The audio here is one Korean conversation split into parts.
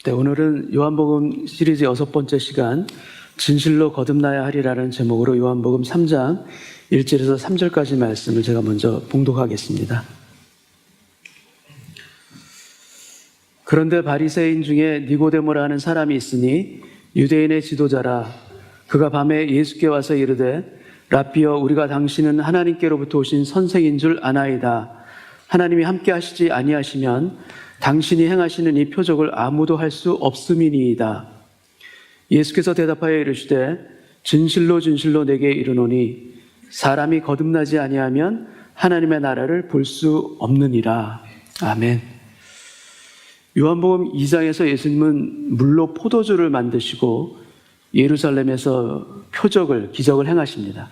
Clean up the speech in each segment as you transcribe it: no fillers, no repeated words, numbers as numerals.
네, 오늘은 요한복음 시리즈 6번째 시간 진실로 거듭나야 하리라는 제목으로 요한복음 3장 1절에서 3절까지 말씀을 제가 먼저 봉독하겠습니다. 그런데 바리새인 중에 니고데모라는 사람이 있으니 유대인의 지도자라. 그가 밤에 예수께 와서 이르되 라삐여, 우리가 당신은 하나님께로부터 오신 선생인 줄 아나이다. 하나님이 함께 하시지 아니하시면 당신이 행하시는 이 표적을 아무도 할 수 없음이니이다. 예수께서 대답하여 이르시되 진실로 진실로 내게 이르노니 사람이 거듭나지 아니하면 하나님의 나라를 볼 수 없느니라. 아멘. 요한복음 2장에서 예수님은 물로 포도주를 만드시고 예루살렘에서 기적을 행하십니다.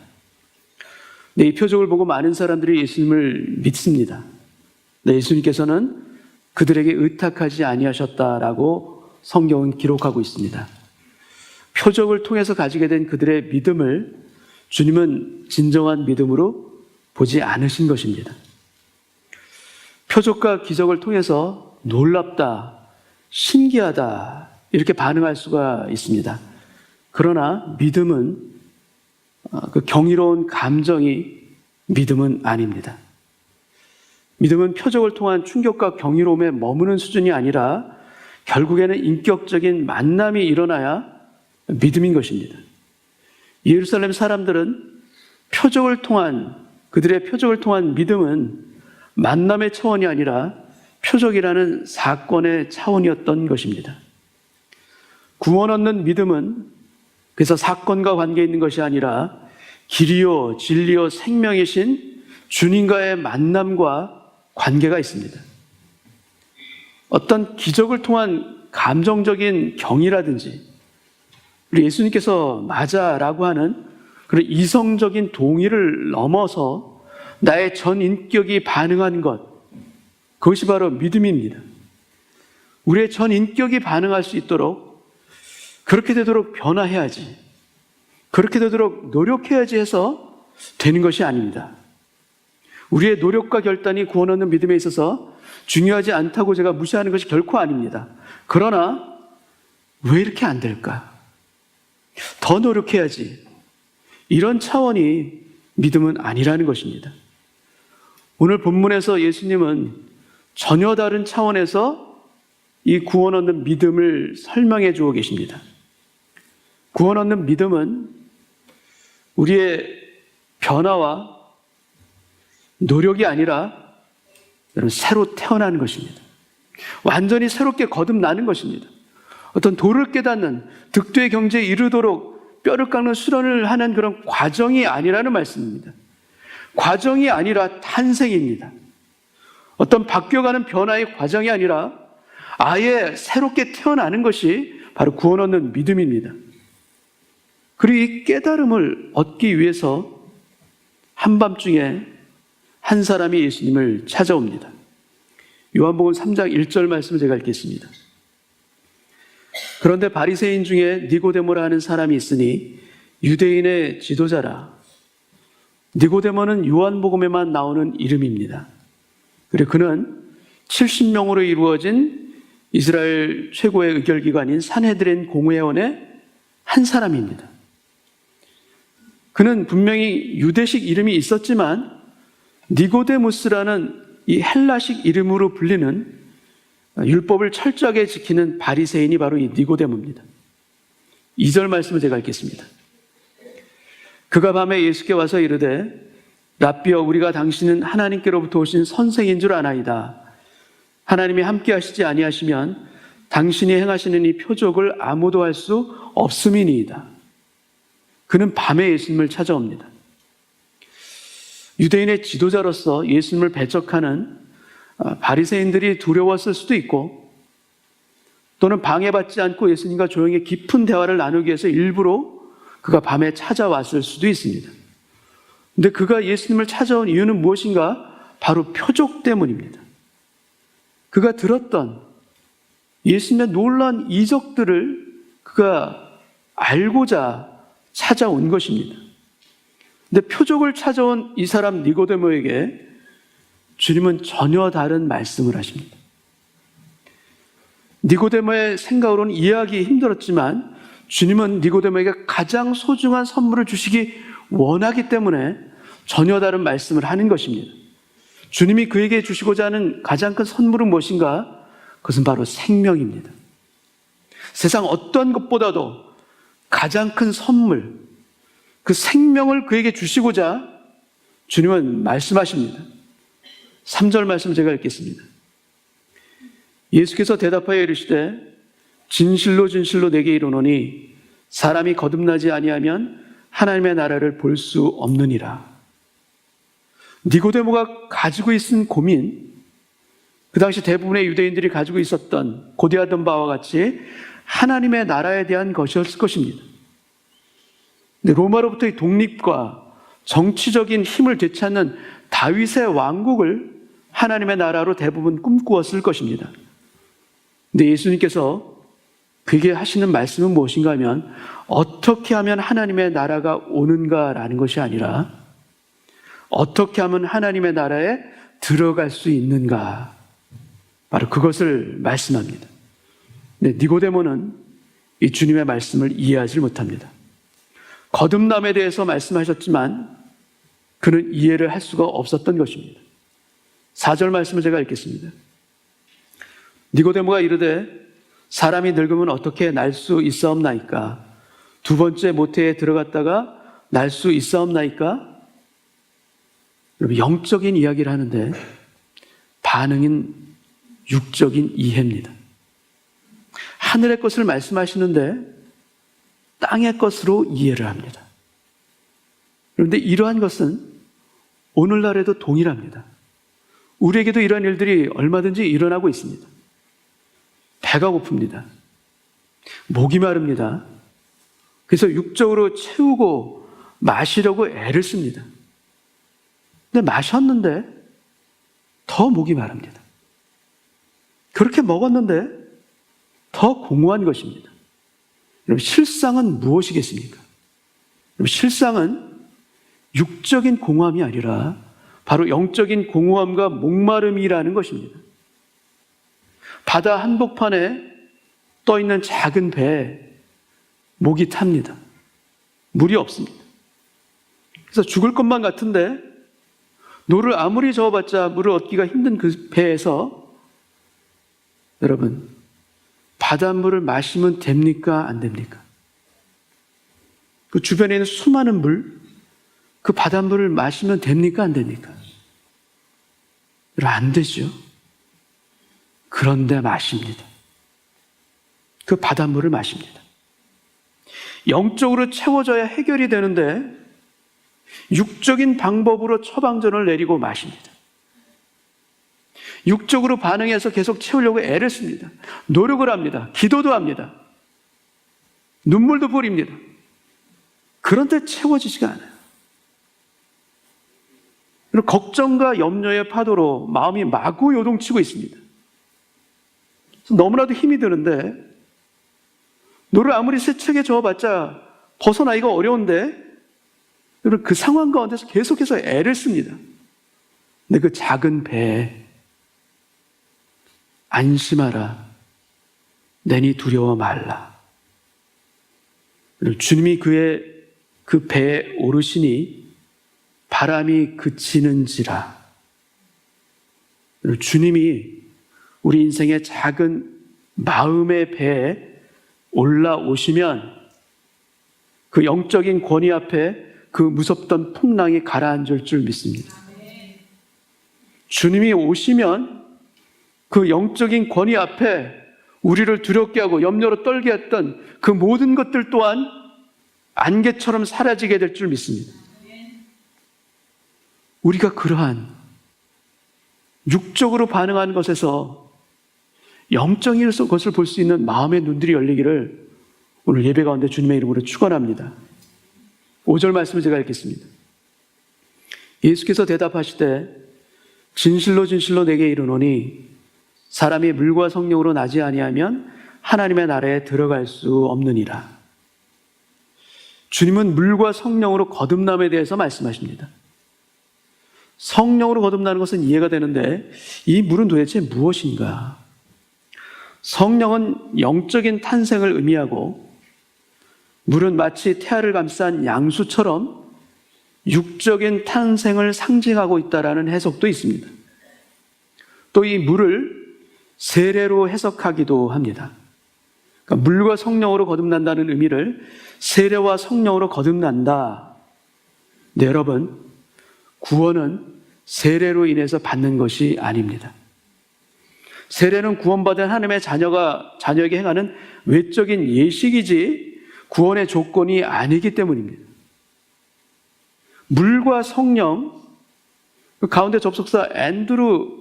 이 표적을 보고 많은 사람들이 예수님을 믿습니다. 예수님께서는 그들에게 의탁하지 아니하셨다라고 성경은 기록하고 있습니다. 표적을 통해서 가지게 된 그들의 믿음을 주님은 진정한 믿음으로 보지 않으신 것입니다. 표적과 기적을 통해서 놀랍다, 신기하다 이렇게 반응할 수가 있습니다. 그러나 믿음은 그 경이로운 감정이 믿음은 아닙니다. 믿음은 표적을 통한 충격과 경이로움에 머무는 수준이 아니라 결국에는 인격적인 만남이 일어나야 믿음인 것입니다. 예루살렘 사람들은 그들의 표적을 통한 믿음은 만남의 차원이 아니라 표적이라는 사건의 차원이었던 것입니다. 구원 얻는 믿음은 그래서 사건과 관계 있는 것이 아니라 길이요 진리요 생명이신 주님과의 만남과 관계가 있습니다. 어떤 기적을 통한 감정적인 경이라든지 우리 예수님께서 맞아라고 하는 그런 이성적인 동의를 넘어서 나의 전 인격이 반응한 것, 그것이 바로 믿음입니다. 우리의 전 인격이 반응할 수 있도록 그렇게 되도록 변화해야지, 그렇게 되도록 노력해야지 해서 되는 것이 아닙니다. 우리의 노력과 결단이 구원 얻는 믿음에 있어서 중요하지 않다고 제가 무시하는 것이 결코 아닙니다. 그러나 왜 이렇게 안 될까? 더 노력해야지. 이런 차원이 믿음은 아니라는 것입니다. 오늘 본문에서 예수님은 전혀 다른 차원에서 이 구원 얻는 믿음을 설명해 주고 계십니다. 구원 얻는 믿음은 우리의 변화와 노력이 아니라 새로 태어나는 것입니다. 완전히 새롭게 거듭나는 것입니다. 어떤 도를 깨닫는 득도의 경지에 이르도록 뼈를 깎는 수련을 하는 그런 과정이 아니라는 말씀입니다. 과정이 아니라 탄생입니다. 어떤 바뀌어가는 변화의 과정이 아니라 아예 새롭게 태어나는 것이 바로 구원 얻는 믿음입니다. 그리고 이 깨달음을 얻기 위해서 한밤중에 한 사람이 예수님을 찾아옵니다. 요한복음 3장 1절 말씀을 제가 읽겠습니다. 그런데 바리새인 중에 니고데모라 하는 사람이 있으니 유대인의 지도자라. 니고데모는 요한복음에만 나오는 이름입니다. 그리고 그는 70명으로 이루어진 이스라엘 최고의 의결기관인 산헤드린 공회원의 한 사람입니다. 그는 분명히 유대식 이름이 있었지만 니고데무스라는 이 헬라식 이름으로 불리는 율법을 철저하게 지키는 바리새인이 바로 이 니고데모입니다. 2절 말씀을 제가 읽겠습니다. 그가 밤에 예수께 와서 이르되 라삐여, 우리가 당신은 하나님께로부터 오신 선생인 줄 아나이다. 하나님이 함께 하시지 아니하시면 당신이 행하시는 이 표적을 아무도 할 수 없음이니이다. 그는 밤에 예수님을 찾아옵니다. 유대인의 지도자로서 예수님을 배척하는 바리새인들이 두려웠을 수도 있고 또는 방해받지 않고 예수님과 조용히 깊은 대화를 나누기 위해서 일부러 그가 밤에 찾아왔을 수도 있습니다. 그런데 그가 예수님을 찾아온 이유는 무엇인가? 바로 표적 때문입니다. 그가 들었던 예수님의 놀라운 이적들을 그가 알고자 찾아온 것입니다. 근데 표적을 찾아온 이 사람 니고데모에게 주님은 전혀 다른 말씀을 하십니다. 니고데모의 생각으로는 이해하기 힘들었지만 주님은 니고데모에게 가장 소중한 선물을 주시기 원하기 때문에 전혀 다른 말씀을 하는 것입니다. 주님이 그에게 주시고자 하는 가장 큰 선물은 무엇인가? 그것은 바로 생명입니다. 세상 어떤 것보다도 가장 큰 선물, 그 생명을 그에게 주시고자 주님은 말씀하십니다. 3절 말씀 제가 읽겠습니다. 예수께서 대답하여 이르시되 진실로 진실로 내게 이르노니 사람이 거듭나지 아니하면 하나님의 나라를 볼 수 없느니라. 니고데모가 가지고 있은 고민, 그 당시 대부분의 유대인들이 가지고 있었던 고대하던 바와 같이 하나님의 나라에 대한 것이었을 것입니다. 근데 로마로부터의 독립과 정치적인 힘을 되찾는 다윗의 왕국을 하나님의 나라로 대부분 꿈꾸었을 것입니다. 근데 예수님께서 그에게 하시는 말씀은 무엇인가 하면 어떻게 하면 하나님의 나라가 오는가라는 것이 아니라 어떻게 하면 하나님의 나라에 들어갈 수 있는가, 바로 그것을 말씀합니다. 근데 니고데모는 이 주님의 말씀을 이해하지 못합니다. 거듭남에 대해서 말씀하셨지만 그는 이해를 할 수가 없었던 것입니다. 4절 말씀을 제가 읽겠습니다. 니고데모가 이르되 사람이 늙으면 어떻게 날 수 있사옵나이까? 두 번째 모태에 들어갔다가 날 수 있사옵나이까? 여러분, 영적인 이야기를 하는데 반응은 육적인 이해입니다. 하늘의 것을 말씀하시는데 땅의 것으로 이해를 합니다. 그런데 이러한 것은 오늘날에도 동일합니다. 우리에게도 이러한 일들이 얼마든지 일어나고 있습니다. 배가 고픕니다. 목이 마릅니다. 그래서 육적으로 채우고 마시려고 애를 씁니다. 근데 마셨는데 더 목이 마릅니다. 그렇게 먹었는데 더 공허한 것입니다. 여러분, 실상은 무엇이겠습니까? 여러분, 실상은 육적인 공허함이 아니라 바로 영적인 공허함과 목마름이라는 것입니다. 바다 한복판에 떠있는 작은 배에 목이 탑니다. 물이 없습니다. 그래서 죽을 것만 같은데 노를 아무리 저어봤자 물을 얻기가 힘든 그 배에서 여러분, 바닷물을 마시면 됩니까? 안 됩니까? 그 주변에 있는 수많은 물, 그 바닷물을 마시면 됩니까? 안 됩니까? 여러분, 안 되죠. 그런데 마십니다. 그 바닷물을 마십니다. 영적으로 채워져야 해결이 되는데 육적인 방법으로 처방전을 내리고 마십니다. 육적으로 반응해서 계속 채우려고 애를 씁니다. 노력을 합니다. 기도도 합니다. 눈물도 뿌립니다. 그런데 채워지지가 않아요. 그리고 걱정과 염려의 파도로 마음이 마구 요동치고 있습니다. 너무나도 힘이 드는데 노를 아무리 세차게 저어봤자 벗어나기가 어려운데 여러분, 그 상황 가운데서 계속해서 애를 씁니다. 근데 그 작은 배에 안심하라, 내니 두려워 말라. 주님이 그의 그 배에 오르시니 바람이 그치는지라. 주님이 우리 인생의 작은 마음의 배에 올라오시면 그 영적인 권위 앞에 그 무섭던 풍랑이 가라앉을 줄 믿습니다. 주님이 오시면 그 영적인 권위 앞에 우리를 두렵게 하고 염려로 떨게 했던 그 모든 것들 또한 안개처럼 사라지게 될 줄 믿습니다. 우리가 그러한 육적으로 반응하는 것에서 영적인 것을 볼 수 있는 마음의 눈들이 열리기를 오늘 예배 가운데 주님의 이름으로 축원합니다. 5절 말씀을 제가 읽겠습니다. 예수께서 대답하시되 진실로 진실로 내게 이르노니 사람이 물과 성령으로 나지 아니하면 하나님의 나라에 들어갈 수 없느니라. 주님은 물과 성령으로 거듭남에 대해서 말씀하십니다. 성령으로 거듭나는 것은 이해가 되는데 이 물은 도대체 무엇인가? 성령은 영적인 탄생을 의미하고 물은 마치 태아를 감싼 양수처럼 육적인 탄생을 상징하고 있다라는 해석도 있습니다. 또 이 물을 세례로 해석하기도 합니다. 그러니까 물과 성령으로 거듭난다는 의미를 세례와 성령으로 거듭난다. 네, 여러분, 구원은 세례로 인해서 받는 것이 아닙니다. 세례는 구원받은 하나님의 자녀에게 행하는 외적인 예식이지 구원의 조건이 아니기 때문입니다. 물과 성령, 그 가운데 접속사 and로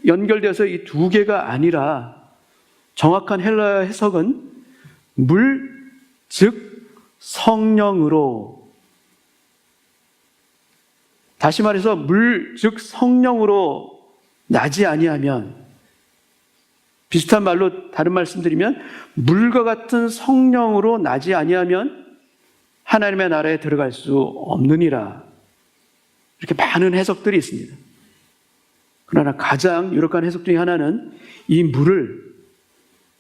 연결되어서 이 두 개가 아니라 정확한 헬라어 해석은 물, 즉 성령으로, 다시 말해서 물, 즉 성령으로 나지 아니하면, 비슷한 말로 다른 말씀드리면 물과 같은 성령으로 나지 아니하면 하나님의 나라에 들어갈 수 없느니라. 이렇게 많은 해석들이 있습니다. 그러나 가장 유력한 해석 중에 하나는 이 물을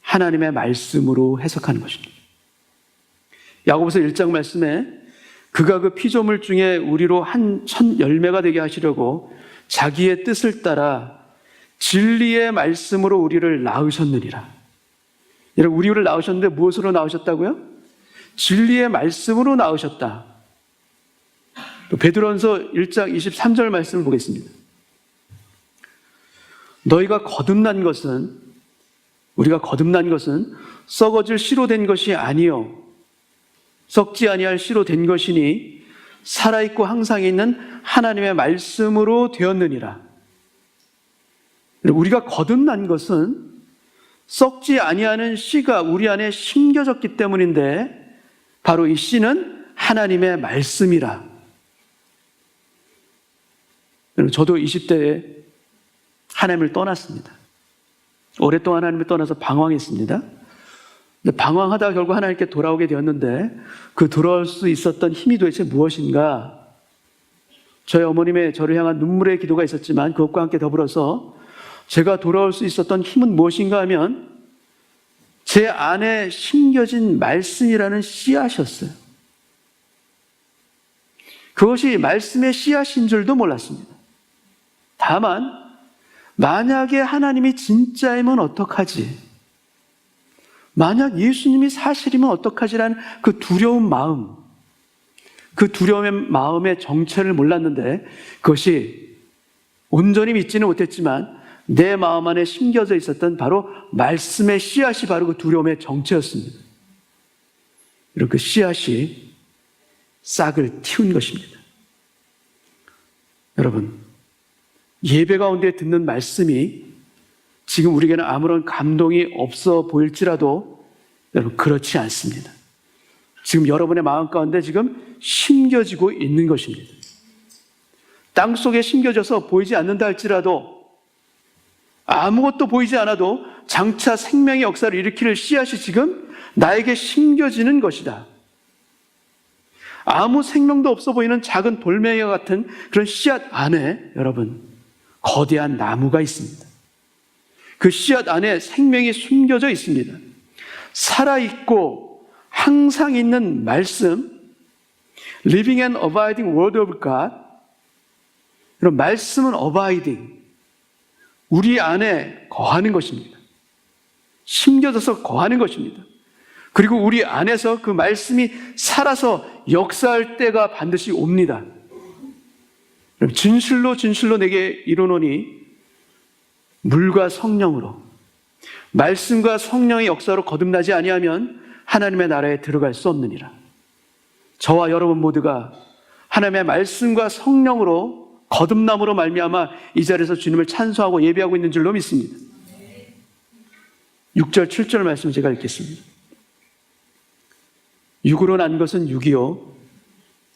하나님의 말씀으로 해석하는 것입니다. 야고보서 1장 말씀에 그가 그 피조물 중에 우리로 한 첫 열매가 되게 하시려고 자기의 뜻을 따라 진리의 말씀으로 우리를 낳으셨느니라. 여러분, 우리를 낳으셨는데 무엇으로 낳으셨다고요? 진리의 말씀으로 낳으셨다. 또 베드로전서 1장 23절 말씀을 보겠습니다. 우리가 거듭난 것은 썩어질 씨로 된 것이 아니요 썩지 아니할 씨로 된 것이니 살아있고 항상 있는 하나님의 말씀으로 되었느니라. 우리가 거듭난 것은 썩지 아니하는 씨가 우리 안에 심겨졌기 때문인데 바로 이 씨는 하나님의 말씀이라. 저도 20대에 하나님을 떠났습니다. 오랫동안 하나님을 떠나서 방황했습니다. 근데 방황하다가 결국 하나님께 돌아오게 되었는데 그 돌아올 수 있었던 힘이 도대체 무엇인가? 저희 어머님의 저를 향한 눈물의 기도가 있었지만 그것과 함께 더불어서 제가 돌아올 수 있었던 힘은 무엇인가 하면 제 안에 심겨진 말씀이라는 씨앗이었어요. 그것이 말씀의 씨앗인 줄도 몰랐습니다. 다만 만약에 하나님이 진짜이면 어떡하지? 만약 예수님이 사실이면 어떡하지라는 그 두려운 마음, 그 두려움의 마음의 정체를 몰랐는데 그것이 온전히 믿지는 못했지만 내 마음 안에 심겨져 있었던 바로 말씀의 씨앗이 바로 그 두려움의 정체였습니다. 이렇게 씨앗이 싹을 틔운 것입니다. 여러분, 예배 가운데 듣는 말씀이 지금 우리에게는 아무런 감동이 없어 보일지라도 여러분 그렇지 않습니다. 지금 여러분의 마음 가운데 지금 심겨지고 있는 것입니다. 땅 속에 심겨져서 보이지 않는다 할지라도 아무것도 보이지 않아도 장차 생명의 역사를 일으킬 씨앗이 지금 나에게 심겨지는 것이다. 아무 생명도 없어 보이는 작은 돌멩이와 같은 그런 씨앗 안에 여러분 거대한 나무가 있습니다. 그 씨앗 안에 생명이 숨겨져 있습니다. 살아있고 항상 있는 말씀, Living and Abiding Word of God. 이런 말씀은 abiding, 우리 안에 거하는 것입니다. 심겨져서 거하는 것입니다. 그리고 우리 안에서 그 말씀이 살아서 역사할 때가 반드시 옵니다. 진실로 내게 이르노니 물과 성령으로, 말씀과 성령의 역사로 거듭나지 아니하면 하나님의 나라에 들어갈 수 없느니라. 저와 여러분 모두가 하나님의 말씀과 성령으로 거듭남으로 말미암아 이 자리에서 주님을 찬송하고 예배하고 있는 줄로 믿습니다. 6절 7절 말씀 제가 읽겠습니다. 육으로 난 것은 육이요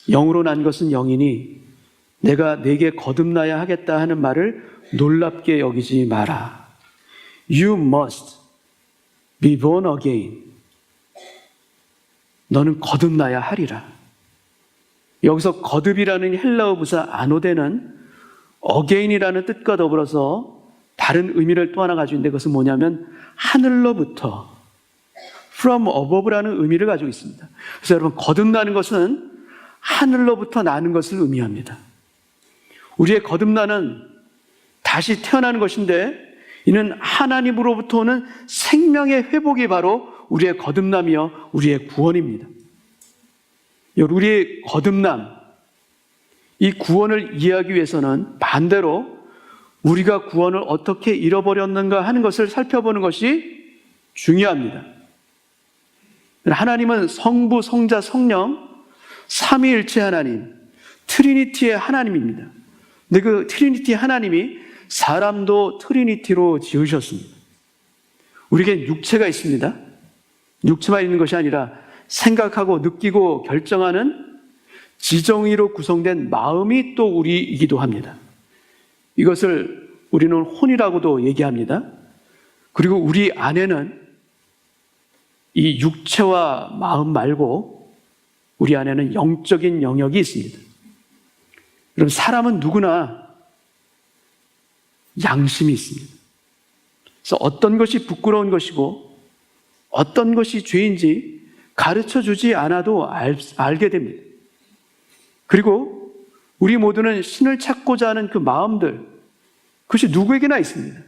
영으로 난 것은 영이니 내가 내게 거듭나야 하겠다 하는 말을 놀랍게 여기지 마라. You must be born again. 너는 거듭나야 하리라. 여기서 거듭이라는 헬라어 부사 아노데는 again이라는 뜻과 더불어서 다른 의미를 또 하나 가지고 있는데 그것은 뭐냐면 하늘로부터 from above라는 의미를 가지고 있습니다. 그래서 여러분 거듭나는 것은 하늘로부터 나는 것을 의미합니다. 우리의 거듭나는 다시 태어나는 것인데 이는 하나님으로부터 오는 생명의 회복이 바로 우리의 거듭남이요 우리의 구원입니다. 우리의 거듭남, 이 구원을 이해하기 위해서는 반대로 우리가 구원을 어떻게 잃어버렸는가 하는 것을 살펴보는 것이 중요합니다. 하나님은 성부, 성자, 성령, 삼위일체 하나님, 트리니티의 하나님입니다. 근데 그 트리니티 하나님이 사람도 트리니티로 지으셨습니다. 우리에겐 육체가 있습니다. 육체만 있는 것이 아니라 생각하고 느끼고 결정하는 지정의로 구성된 마음이 또 우리이기도 합니다. 이것을 우리는 혼이라고도 얘기합니다. 그리고 우리 안에는 이 육체와 마음 말고 우리 안에는 영적인 영역이 있습니다. 그럼 사람은 누구나 양심이 있습니다. 그래서 어떤 것이 부끄러운 것이고 어떤 것이 죄인지 가르쳐 주지 않아도 알게 됩니다. 그리고 우리 모두는 신을 찾고자 하는 그 마음들, 그것이 누구에게나 있습니다.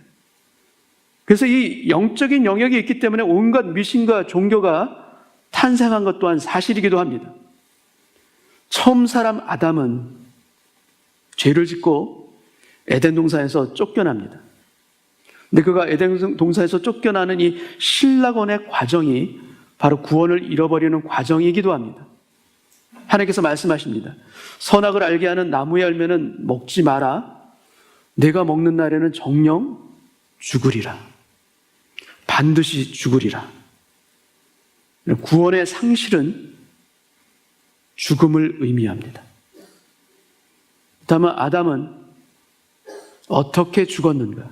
그래서 이 영적인 영역이 있기 때문에 온갖 미신과 종교가 탄생한 것 또한 사실이기도 합니다. 처음 사람 아담은 죄를 짓고 에덴 동산에서 쫓겨납니다. 근데 그가 에덴 동산에서 쫓겨나는 이 신라곤의 과정이 바로 구원을 잃어버리는 과정이기도 합니다. 하나님께서 말씀하십니다. 선악을 알게 하는 나무의 열매는 먹지 마라. 내가 먹는 날에는 정녕 죽으리라. 반드시 죽으리라. 구원의 상실은 죽음을 의미합니다. 다만 아담은 어떻게 죽었는가?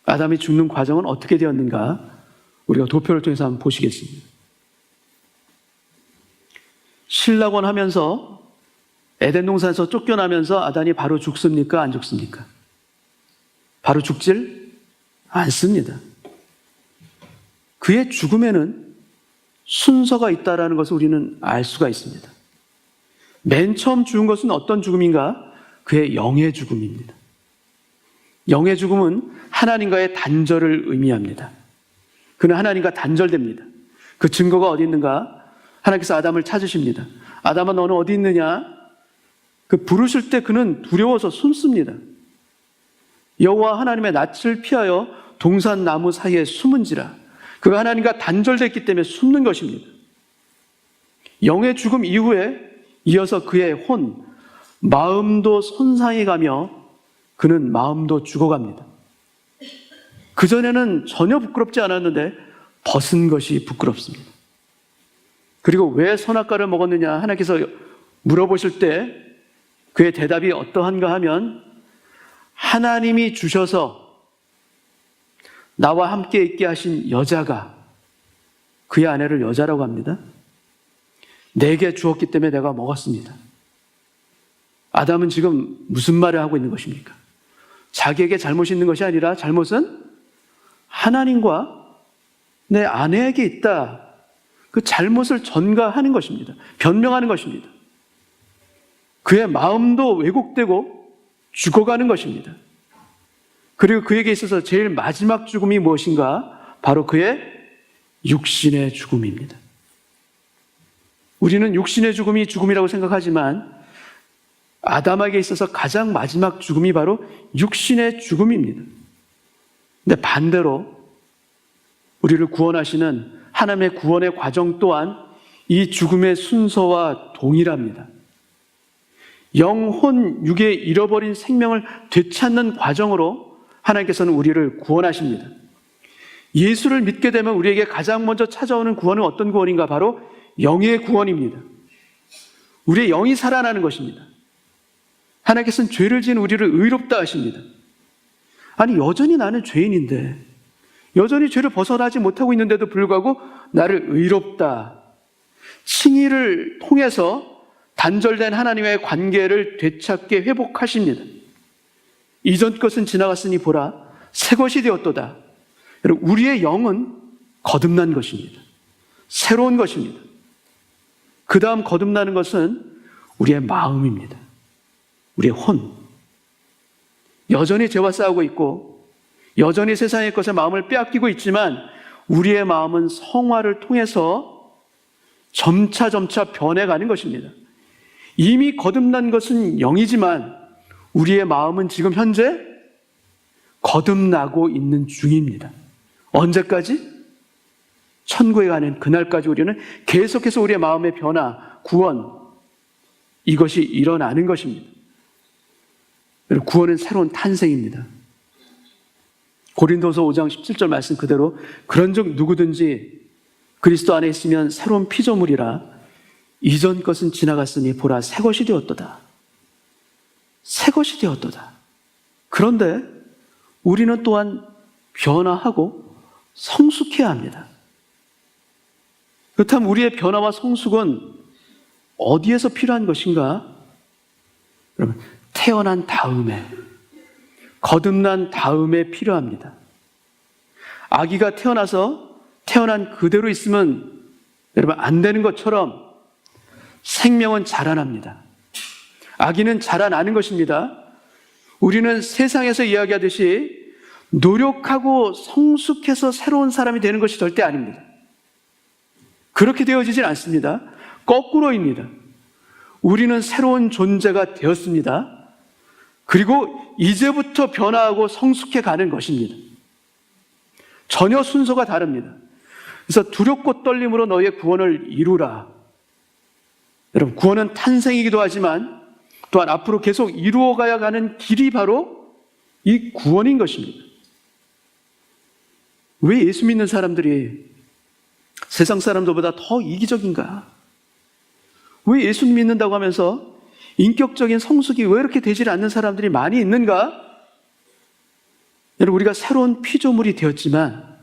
아담이 죽는 과정은 어떻게 되었는가? 우리가 도표를 통해서 한번 보시겠습니다. 신라곤 하면서 에덴 동산에서 쫓겨나면서 아담이 바로 죽습니까? 안 죽습니까? 바로 죽질 않습니다. 그의 죽음에는 순서가 있다는 것을 우리는 알 수가 있습니다. 맨 처음 죽은 것은 어떤 죽음인가? 그의 영의 죽음입니다. 영의 죽음은 하나님과의 단절을 의미합니다. 그는 하나님과 단절됩니다. 그 증거가 어디 있는가? 하나님께서 아담을 찾으십니다. 아담아 너는 어디 있느냐? 그 부르실 때 그는 두려워서 숨습니다. 여호와 하나님의 낯을 피하여 동산 나무 사이에 숨은지라. 그가 하나님과 단절됐기 때문에 숨는 것입니다. 영의 죽음 이후에 이어서 그의 혼, 마음도 손상해 가며 그는 마음도 죽어갑니다. 그전에는 전혀 부끄럽지 않았는데 벗은 것이 부끄럽습니다. 그리고 왜 선악과를 먹었느냐 하나님께서 물어보실 때 그의 대답이 어떠한가 하면 하나님이 주셔서 나와 함께 있게 하신 여자가 그의 아내를 여자라고 합니다. 내게 주었기 때문에 내가 먹었습니다. 아담은 지금 무슨 말을 하고 있는 것입니까? 자기에게 잘못이 있는 것이 아니라 잘못은 하나님과 내 아내에게 있다. 그 잘못을 전가하는 것입니다. 변명하는 것입니다. 그의 마음도 왜곡되고 죽어가는 것입니다. 그리고 그에게 있어서 제일 마지막 죽음이 무엇인가? 바로 그의 육신의 죽음입니다. 우리는 육신의 죽음이 죽음이라고 생각하지만 아담에게 있어서 가장 마지막 죽음이 바로 육신의 죽음입니다. 근데 반대로 우리를 구원하시는 하나님의 구원의 과정 또한 이 죽음의 순서와 동일합니다. 영혼, 육의 잃어버린 생명을 되찾는 과정으로 하나님께서는 우리를 구원하십니다. 예수를 믿게 되면 우리에게 가장 먼저 찾아오는 구원은 어떤 구원인가? 바로 영의 구원입니다. 우리의 영이 살아나는 것입니다. 하나님께서는 죄를 지은 우리를 의롭다 하십니다. 아니 여전히 나는 죄인인데 여전히 죄를 벗어나지 못하고 있는데도 불구하고 나를 의롭다. 칭의를 통해서 단절된 하나님의 관계를 되찾게 회복하십니다. 이전 것은 지나갔으니 보라 새 것이 되었도다. 여러분, 우리의 영은 거듭난 것입니다. 새로운 것입니다. 그 다음 거듭나는 것은 우리의 마음입니다. 우리의 혼. 여전히 죄와 싸우고 있고 여전히 세상의 것에 마음을 빼앗기고 있지만 우리의 마음은 성화를 통해서 점차 변해가는 것입니다. 이미 거듭난 것은 영이지만 우리의 마음은 지금 현재 거듭나고 있는 중입니다. 언제까지? 천국에 가는 그날까지 우리는 계속해서 우리의 마음의 변화, 구원, 이것이 일어나는 것입니다. 구원은 새로운 탄생입니다. 고린도서 5장 17절 말씀 그대로 그런즉 누구든지 그리스도 안에 있으면 새로운 피조물이라 이전 것은 지나갔으니 보라 새 것이 되었도다. 새 것이 되었도다. 그런데 우리는 또한 변화하고 성숙해야 합니다. 그렇다면 우리의 변화와 성숙은 어디에서 필요한 것인가? 여러분, 태어난 다음에, 거듭난 다음에 필요합니다. 아기가 태어난 그대로 있으면 여러분 안 되는 것처럼 생명은 자라납니다. 아기는 자라나는 것입니다. 우리는 세상에서 이야기하듯이 노력하고 성숙해서 새로운 사람이 되는 것이 절대 아닙니다. 그렇게 되어지진 않습니다. 거꾸로입니다. 우리는 새로운 존재가 되었습니다. 그리고 이제부터 변화하고 성숙해 가는 것입니다. 전혀 순서가 다릅니다. 그래서 두렵고 떨림으로 너희의 구원을 이루라. 여러분, 구원은 탄생이기도 하지만 또한 앞으로 계속 이루어가야 하는 길이 바로 이 구원인 것입니다. 왜 예수 믿는 사람들이 세상 사람들보다 더 이기적인가? 왜 예수 믿는다고 하면서 인격적인 성숙이 왜 이렇게 되지 않는 사람들이 많이 있는가? 여러분, 우리가 새로운 피조물이 되었지만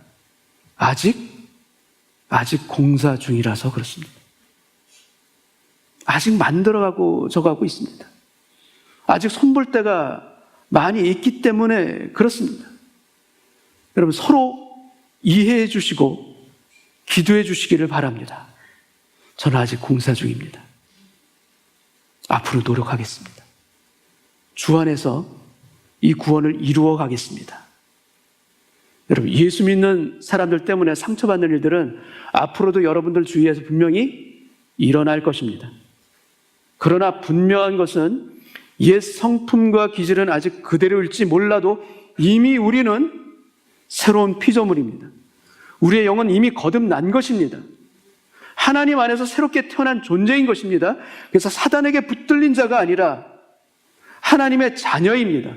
아직 공사 중이라서 그렇습니다. 아직 만들어가고 저가고 있습니다. 아직 손볼 때가 많이 있기 때문에 그렇습니다. 여러분, 서로 이해해 주시고 기도해 주시기를 바랍니다. 저는 아직 공사 중입니다. 앞으로 노력하겠습니다. 주 안에서 이 구원을 이루어 가겠습니다. 여러분, 예수 믿는 사람들 때문에 상처받는 일들은 앞으로도 여러분들 주위에서 분명히 일어날 것입니다. 그러나 분명한 것은 옛 성품과 기질은 아직 그대로일지 몰라도 이미 우리는 새로운 피조물입니다. 우리의 영은 이미 거듭난 것입니다. 하나님 안에서 새롭게 태어난 존재인 것입니다. 그래서 사단에게 붙들린 자가 아니라 하나님의 자녀입니다.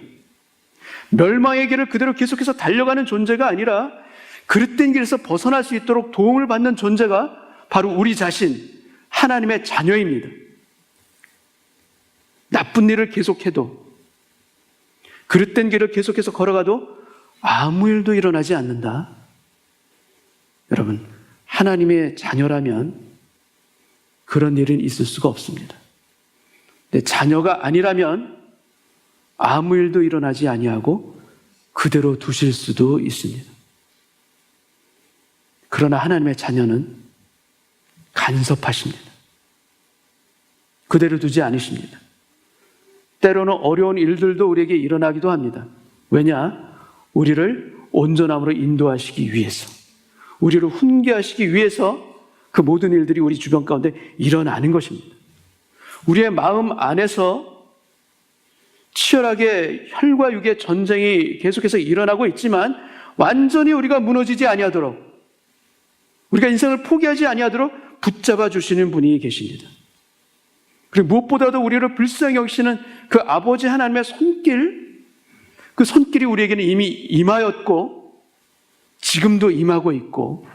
멸망의 길을 그대로 계속해서 달려가는 존재가 아니라 그릇된 길에서 벗어날 수 있도록 도움을 받는 존재가 바로 우리 자신, 하나님의 자녀입니다. 나쁜 일을 계속해도, 그릇된 길을 계속해서 걸어가도 아무 일도 일어나지 않는다. 여러분, 하나님의 자녀라면 그런 일은 있을 수가 없습니다. 근데 자녀가 아니라면 아무 일도 일어나지 아니하고 그대로 두실 수도 있습니다. 그러나 하나님의 자녀는 간섭하십니다. 그대로 두지 않으십니다. 때로는 어려운 일들도 우리에게 일어나기도 합니다. 왜냐? 우리를 온전함으로 인도하시기 위해서, 우리를 훈계하시기 위해서 그 모든 일들이 우리 주변 가운데 일어나는 것입니다. 우리의 마음 안에서 치열하게 혈과 육의 전쟁이 계속해서 일어나고 있지만 완전히 우리가 무너지지 아니하도록, 우리가 인생을 포기하지 아니하도록 붙잡아 주시는 분이 계십니다. 그리고 무엇보다도 우리를 불쌍히 여기시는 그 아버지 하나님의 손길, 그 손길이 우리에게는 이미 임하였고 지금도 임하고 있고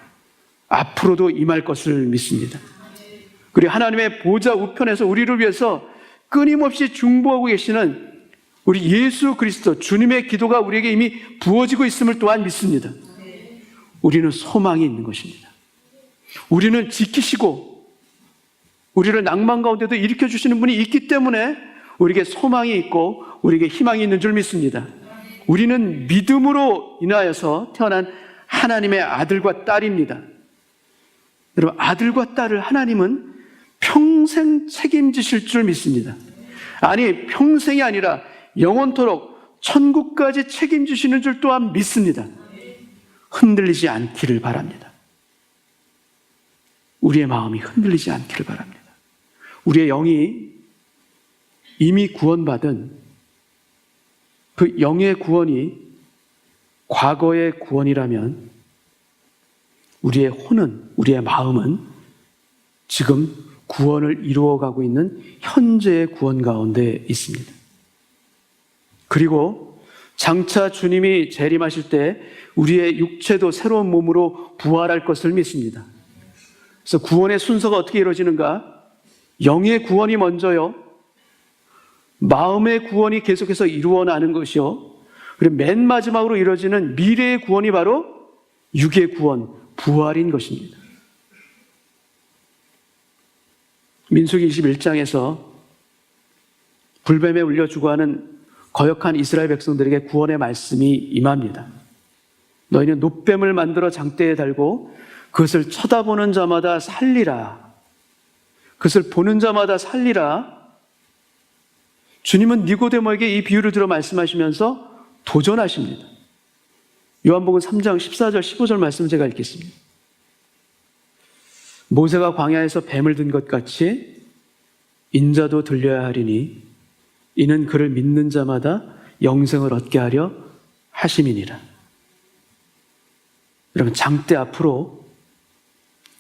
앞으로도 임할 것을 믿습니다. 그리고 하나님의 보좌 우편에서 우리를 위해서 끊임없이 중보하고 계시는 우리 예수 그리스도 주님의 기도가 우리에게 이미 부어지고 있음을 또한 믿습니다. 우리는 소망이 있는 것입니다. 우리는 지키시고 우리를 낭만 가운데도 일으켜 주시는 분이 있기 때문에 우리에게 소망이 있고 우리에게 희망이 있는 줄 믿습니다. 우리는 믿음으로 인하여서 태어난 하나님의 아들과 딸입니다. 여러분, 아들과 딸을 하나님은 평생 책임지실 줄 믿습니다. 아니, 평생이 아니라 영원토록 천국까지 책임지시는 줄 또한 믿습니다. 흔들리지 않기를 바랍니다. 우리의 마음이 흔들리지 않기를 바랍니다. 우리의 영이 이미 구원받은 그 영의 구원이 과거의 구원이라면 우리의 혼은, 우리의 마음은 지금 구원을 이루어가고 있는 현재의 구원 가운데 있습니다. 그리고 장차 주님이 재림하실 때 우리의 육체도 새로운 몸으로 부활할 것을 믿습니다. 그래서 구원의 순서가 어떻게 이루어지는가? 영의 구원이 먼저요, 마음의 구원이 계속해서 이루어나는 것이요, 그리고 맨 마지막으로 이루어지는 미래의 구원이 바로 육의 구원, 부활인 것입니다. 민수기 21장에서 불뱀에 울려 죽어가는 거역한 이스라엘 백성들에게 구원의 말씀이 임합니다. 너희는 놋뱀을 만들어 장대에 달고 그것을 쳐다보는 자마다 살리라. 그것을 보는 자마다 살리라. 주님은 니고데모에게 이 비유를 들어 말씀하시면서 도전하십니다. 요한복음 3장 14절 15절 말씀 제가 읽겠습니다. 모세가 광야에서 뱀을 든 것 같이 인자도 들려야 하리니 이는 그를 믿는 자마다 영생을 얻게 하려 하심이니라. 여러분, 장대 앞으로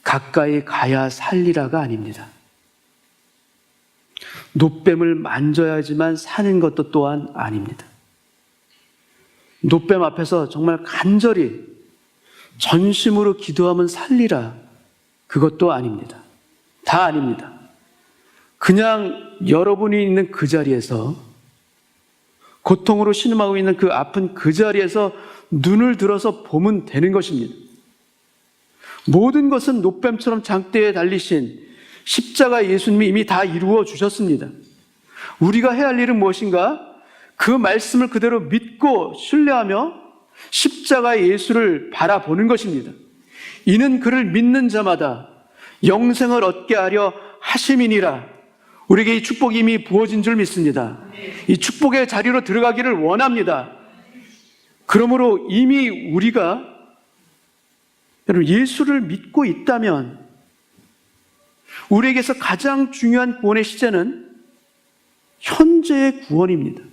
가까이 가야 살리라가 아닙니다. 놋뱀을 만져야지만 사는 것도 또한 아닙니다. 놋뱀 앞에서 정말 간절히 전심으로 기도하면 살리라, 그것도 아닙니다. 다 아닙니다. 그냥 여러분이 있는 그 자리에서, 고통으로 신음하고 있는 그 아픈 그 자리에서 눈을 들어서 보면 되는 것입니다. 모든 것은 놋뱀처럼 장대에 달리신 십자가 예수님이 이미 다 이루어 주셨습니다. 우리가 해야 할 일은 무엇인가? 그 말씀을 그대로 믿고 신뢰하며 십자가 예수를 바라보는 것입니다. 이는 그를 믿는 자마다 영생을 얻게 하려 하심이니라. 우리에게 이 축복이 이미 부어진 줄 믿습니다. 이 축복의 자리로 들어가기를 원합니다. 그러므로 이미 우리가, 여러분, 예수를 믿고 있다면 우리에게서 가장 중요한 구원의 시제는 현재의 구원입니다.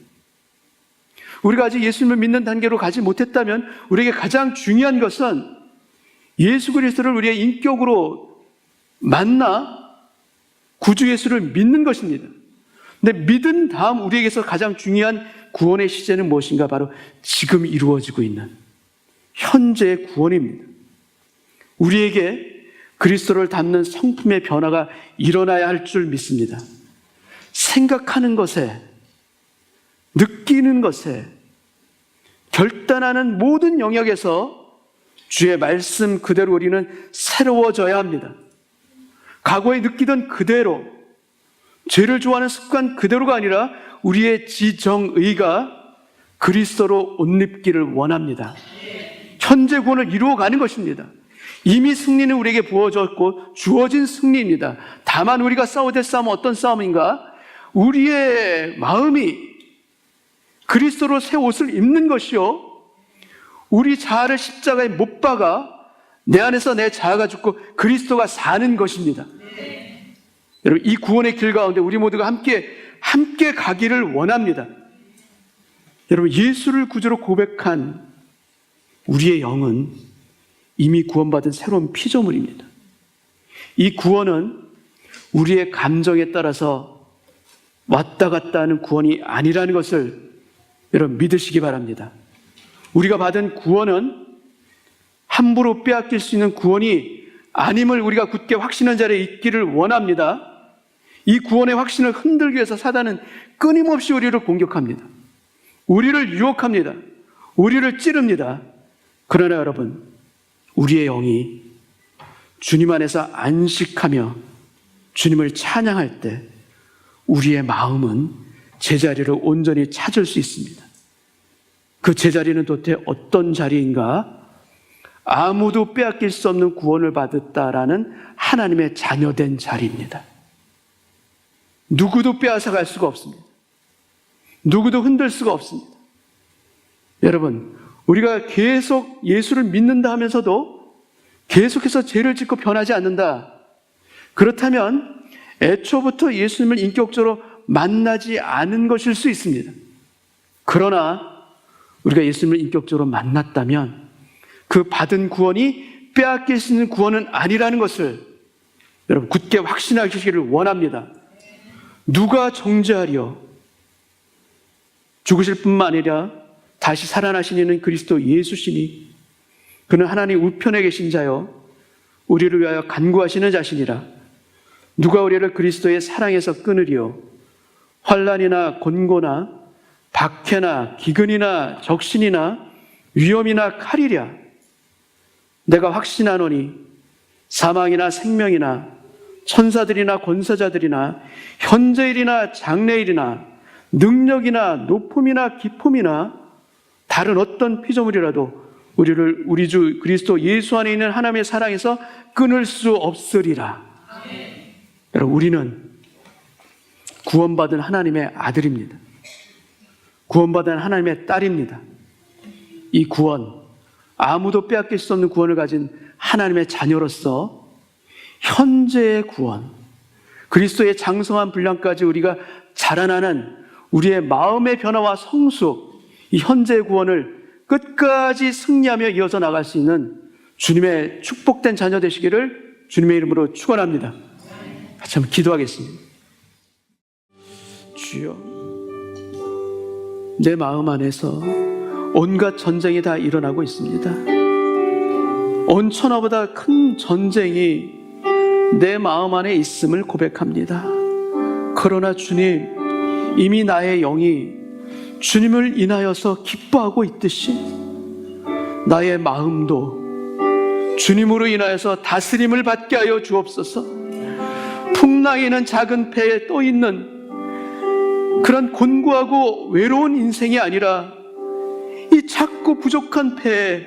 우리가 아직 예수님을 믿는 단계로 가지 못했다면 우리에게 가장 중요한 것은 예수 그리스도를 우리의 인격으로 만나 구주 예수를 믿는 것입니다. 근데 믿은 다음 우리에게서 가장 중요한 구원의 시제는 무엇인가? 바로 지금 이루어지고 있는 현재의 구원입니다. 우리에게 그리스도를 닮는 성품의 변화가 일어나야 할 줄 믿습니다. 생각하는 것에, 느끼는 것에, 결단하는 모든 영역에서 주의 말씀 그대로 우리는 새로워져야 합니다. 과거에 느끼던 그대로, 죄를 좋아하는 습관 그대로가 아니라 우리의 지정의가 그리스도로 옷 입기를 원합니다. 현재 구원을 이루어가는 것입니다. 이미 승리는 우리에게 부어졌고 주어진 승리입니다. 다만 우리가 싸워야 될 싸움은 어떤 싸움인가? 우리의 마음이 그리스도로 새 옷을 입는 것이요, 우리 자아를 십자가에 못 박아 내 안에서 내 자아가 죽고 그리스도가 사는 것입니다. 여러분, 이 구원의 길 가운데 우리 모두가 함께 가기를 원합니다. 여러분, 예수를 구주로 고백한 우리의 영은 이미 구원받은 새로운 피조물입니다. 이 구원은 우리의 감정에 따라서 왔다 갔다 하는 구원이 아니라는 것을 여러분 믿으시기 바랍니다. 우리가 받은 구원은 함부로 빼앗길 수 있는 구원이 아님을 우리가 굳게 확신한 자리에 있기를 원합니다. 이 구원의 확신을 흔들기 위해서 사단은 끊임없이 우리를 공격합니다. 우리를 유혹합니다. 우리를 찌릅니다. 그러나 여러분, 우리의 영이 주님 안에서 안식하며 주님을 찬양할 때 우리의 마음은 제자리를 온전히 찾을 수 있습니다. 그 제자리는 도대체 어떤 자리인가? 아무도 빼앗길 수 없는 구원을 받았다라는 하나님의 자녀된 자리입니다. 누구도 빼앗아갈 수가 없습니다. 누구도 흔들 수가 없습니다. 여러분, 우리가 계속 예수를 믿는다 하면서도 계속해서 죄를 짓고 변하지 않는다. 그렇다면 애초부터 예수님을 인격적으로 만나지 않은 것일 수 있습니다. 그러나 우리가 예수님을 인격적으로 만났다면 그 받은 구원이 빼앗길 수 있는 구원은 아니라는 것을 여러분 굳게 확신하시기를 원합니다. 누가 정죄하리요? 죽으실 뿐만 아니라 다시 살아나신 이는 그리스도 예수시니 그는 하나님 우편에 계신 자요 우리를 위하여 간구하시는 자신이라. 누가 우리를 그리스도의 사랑에서 끊으리요? 환난이나 곤고나 박해나 기근이나 적신이나 위험이나 칼이랴. 내가 확신하노니 사망이나 생명이나 천사들이나 권세자들이나 현재일이나 장래일이나 능력이나 높음이나 깊음이나 다른 어떤 피조물이라도 우리를 우리 주 그리스도 예수 안에 있는 하나님의 사랑에서 끊을 수 없으리라. 여러분, 우리는 구원받은 하나님의 아들입니다. 구원받은 하나님의 딸입니다. 이 구원, 아무도 빼앗길 수 없는 구원을 가진 하나님의 자녀로서 현재의 구원, 그리스도의 장성한 분량까지 우리가 자라나는 우리의 마음의 변화와 성숙, 이 현재의 구원을 끝까지 승리하며 이어서 나갈 수 있는 주님의 축복된 자녀 되시기를 주님의 이름으로 축원합니다. 같이 한번 기도하겠습니다. 주여, 내 마음 안에서 온갖 전쟁이 다 일어나고 있습니다. 온 천하보다 큰 전쟁이 내 마음 안에 있음을 고백합니다. 그러나 주님, 이미 나의 영이 주님을 인하여서 기뻐하고 있듯이 나의 마음도 주님으로 인하여서 다스림을 받게 하여 주옵소서. 풍랑에는 작은 배에 떠 있는 그런 곤고하고 외로운 인생이 아니라 이 작고 부족한 배에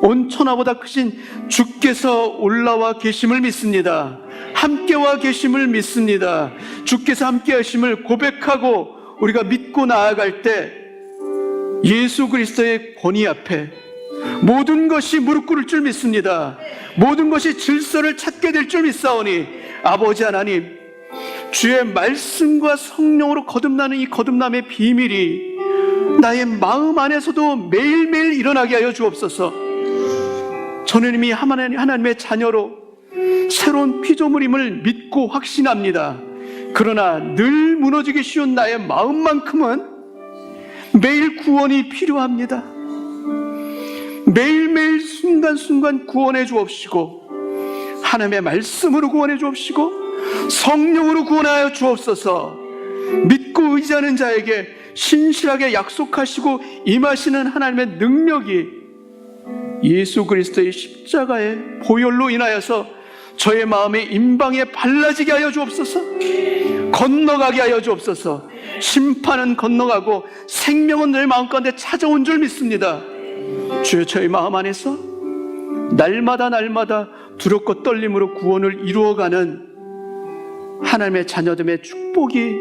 온 천하보다 크신 주께서 올라와 계심을 믿습니다. 함께와 계심을 믿습니다. 주께서 함께 하심을 고백하고 우리가 믿고 나아갈 때 예수 그리스도의 권위 앞에 모든 것이 무릎 꿇을 줄 믿습니다. 모든 것이 질서를 찾게 될 줄 믿사오니 아버지 하나님, 주의 말씀과 성령으로 거듭나는 이 거듭남의 비밀이 나의 마음 안에서도 매일매일 일어나게 하여 주옵소서. 저는 이미 하나님의 자녀로 새로운 피조물임을 믿고 확신합니다. 그러나 늘 무너지기 쉬운 나의 마음만큼은 매일 구원이 필요합니다. 매일매일 순간순간 구원해 주옵시고 하나님의 말씀으로 구원해 주옵시고 성령으로 구원하여 주옵소서. 믿고 의지하는 자에게 신실하게 약속하시고 임하시는 하나님의 능력이 예수 그리스도의 십자가의 보혈로 인하여서 저의 마음의 임방에 발라지게 하여 주옵소서. 건너가게 하여 주옵소서. 심판은 건너가고 생명은 내 마음 가운데 찾아온 줄 믿습니다. 주여, 저의 마음 안에서 날마다 두렵고 떨림으로 구원을 이루어가는 하나님의 자녀됨의 축복이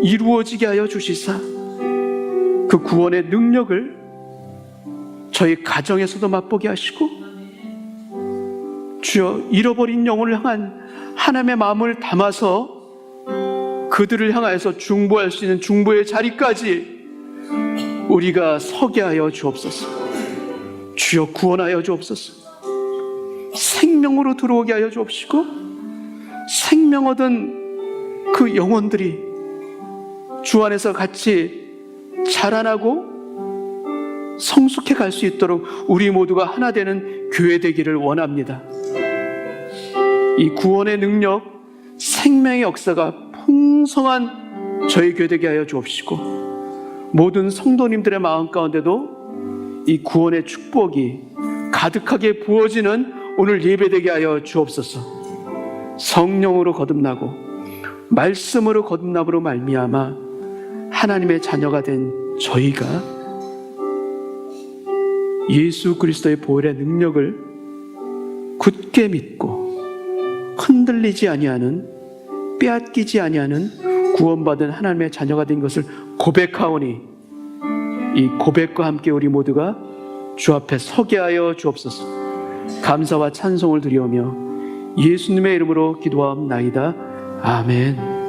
이루어지게 하여 주시사 그 구원의 능력을 저희 가정에서도 맛보게 하시고 주여, 잃어버린 영혼을 향한 하나님의 마음을 담아서 그들을 향하여서 중보할 수 있는 중보의 자리까지 우리가 서게 하여 주옵소서. 주여, 구원하여 주옵소서. 생명으로 들어오게 하여 주옵시고 생명 얻은 그 영혼들이 주 안에서 같이 자라나고 성숙해 갈 수 있도록 우리 모두가 하나 되는 교회 되기를 원합니다. 이 구원의 능력, 생명의 역사가 풍성한 저희 교회 되게 하여 주옵시고 모든 성도님들의 마음 가운데도 이 구원의 축복이 가득하게 부어지는 오늘 예배되게 하여 주옵소서. 성령으로 거듭나고 말씀으로 거듭남으로 말미암아 하나님의 자녀가 된 저희가 예수 그리스도의 보혈의 능력을 굳게 믿고 흔들리지 아니하는, 빼앗기지 아니하는 구원받은 하나님의 자녀가 된 것을 고백하오니 이 고백과 함께 우리 모두가 주 앞에 서게 하여 주옵소서. 감사와 찬송을 드리오며 예수님의 이름으로 기도하옵나이다. 아멘.